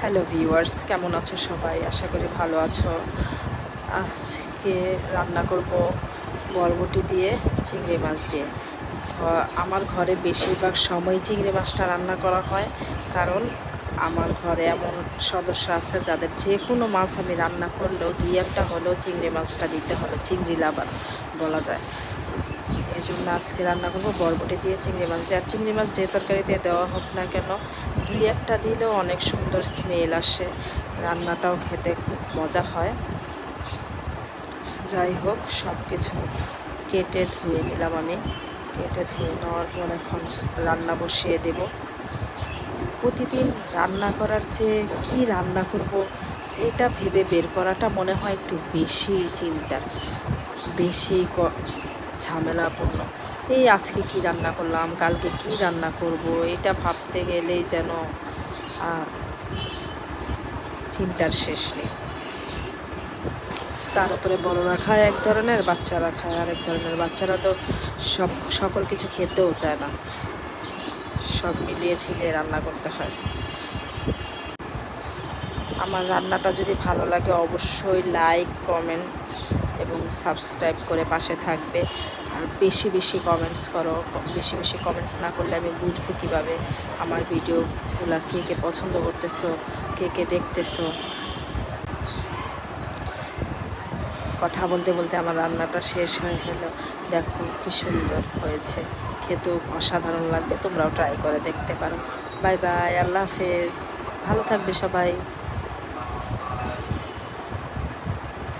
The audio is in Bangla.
হ্যালো ভিউয়ার্স, কেমন আছো সবাই? আশা করি ভালো আছো। আজকে রান্না করব বরবটি দিয়ে চিংড়ি মাছ দিয়ে। আমার ঘরে বেশিরভাগ সময় চিংড়ি মাছটা রান্না করা হয়, কারণ আমার ঘরে এমন সদস্য আছে যাদের যে কোনো মাছ আমি রান্না করলেও দুই একটা হলেও চিংড়ি মাছটা দিতে হবে, চিংড়ি লাভার বলা যায়। এই জন্য আজকে রান্না করবো বরবটি দিয়ে চিংড়ি মাছ দিয়ে। আর চিংড়ি মাছ যে তরকারিতে দেওয়া হোক না কেন, দুই একটা দিলেও অনেক সুন্দর স্মেল আসে, রান্নাটাও খেতে খুব মজা হয়। যাই হোক, সব কিছু কেটে ধুয়ে নিলাম আমি। কেটে ধুয়ে নেওয়ার পর এখন রান্না বসিয়ে দেব। প্রতিদিন রান্না করার চেয়ে কী রান্না করব এটা ভেবে বের করাটা মনে হয় একটু বেশি চিন্তার, বেশি ঝামেলাপূর্ণ। এই আজকে কি রান্না করলাম, কালকে কি রান্না করব, এটা ভাবতে গেলেই যেন চিন্তার শেষ নেই। তার উপরে বড়রা খায় এক ধরনের, বাচ্চারা খায় আরেক ধরনের। বাচ্চারা তো সকল কিছু খেতেও চায় না, সব মিলিয়ে ঝিলিয়ে রান্না করতে হয়। আমার রান্নাটা যদি ভালো লাগে অবশ্যই লাইক, কমেন্ট এবং সাবস্ক্রাইব করে পাশে থাকবে। আর বেশি বেশি কমেন্টস করো। বেশি বেশি কমেন্টস না করলে আমি বুঝবো কীভাবে আমার ভিডিওগুলো কে কে পছন্দ করতেছো, কে কে দেখতেছো। কথা বলতে বলতে আমার রান্নাটা শেষ হয়ে গেল। দেখো কি সুন্দর হয়েছে, খেতেও অসাধারণ লাগবে। তোমরাও ট্রাই করে দেখতে পারো। বাই বাই, আল্লাহ হাফেজ, ভালো থাকবে সবাই।